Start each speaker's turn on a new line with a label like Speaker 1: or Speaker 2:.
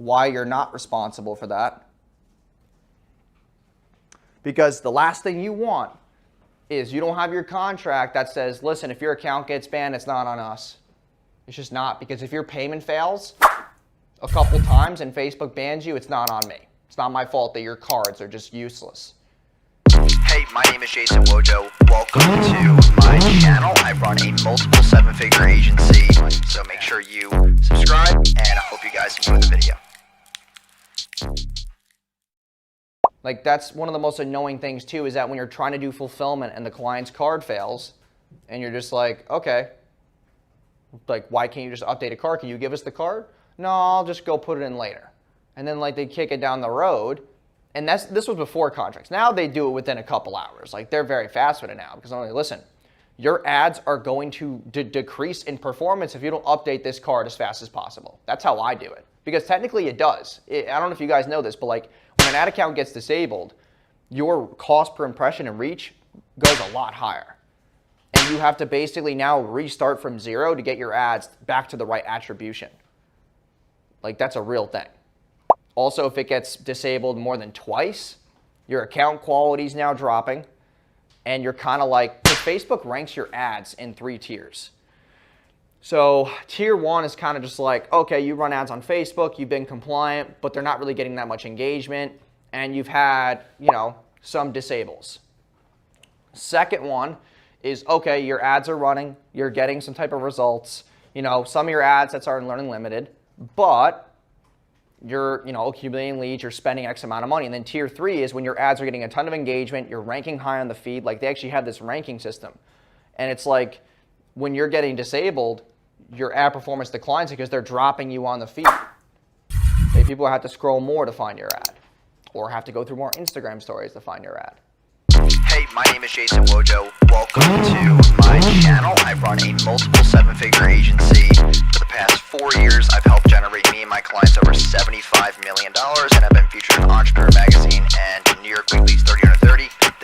Speaker 1: why you're not responsible for that. Because the last thing you want is you don't have your contract that says, listen, if your account gets banned, it's not on us. It's just not, because if your payment fails a couple times and Facebook bans you, it's not on me. It's not my fault that your cards are just useless.
Speaker 2: Hey, my name is Jason Wojo. Welcome to my channel. I run a multiple seven-figure agency, so make sure you subscribe, and I hope you guys enjoy the video.
Speaker 1: Like, that's one of the most annoying things too, is that when you're trying to do fulfillment and the client's card fails, and you're just like, okay, like, why can't you just update a card? Can you give us the card? No, I'll just go put it in later. And then like they kick it down the road, and this was before contracts. Now they do it within a couple hours. Like, they're very fast with it now, because I'm like, listen, your ads are going to decrease in performance if you don't update this card as fast as possible. That's how I do it, because technically it does. I don't know if you guys know this, but like when an ad account gets disabled, your cost per impression and reach goes a lot higher. And you have to basically now restart from zero to get your ads back to the right attribution. Like, that's a real thing. Also, if it gets disabled more than twice, your account quality is now dropping, and you're kind of like, because Facebook ranks your ads in 3 tiers. So tier 1 is kind of just like, okay, you run ads on Facebook, you've been compliant, but they're not really getting that much engagement, and you've had, you know, some disables. Second one is, okay, your ads are running, you're getting some type of results, you know, some of your ads that's are Learning Limited, but you're, you know, accumulating leads, you're spending X amount of money. And then tier 3 is when your ads are getting a ton of engagement, you're ranking high on the feed. Like, they actually have this ranking system. And it's like, when you're getting disabled, your ad performance declines because they're dropping you on the feed. Maybe people have to scroll more to find your ad, or have to go through more Instagram stories to find your ad.
Speaker 2: Hey, my name is Jason Wojo. Welcome to my channel. I run a multiple seven-figure agency. For the past 4 years, I've helped generate me and my clients over $75 million, and I've been featured in Entrepreneur Magazine and New York Weekly's 30 Under 30.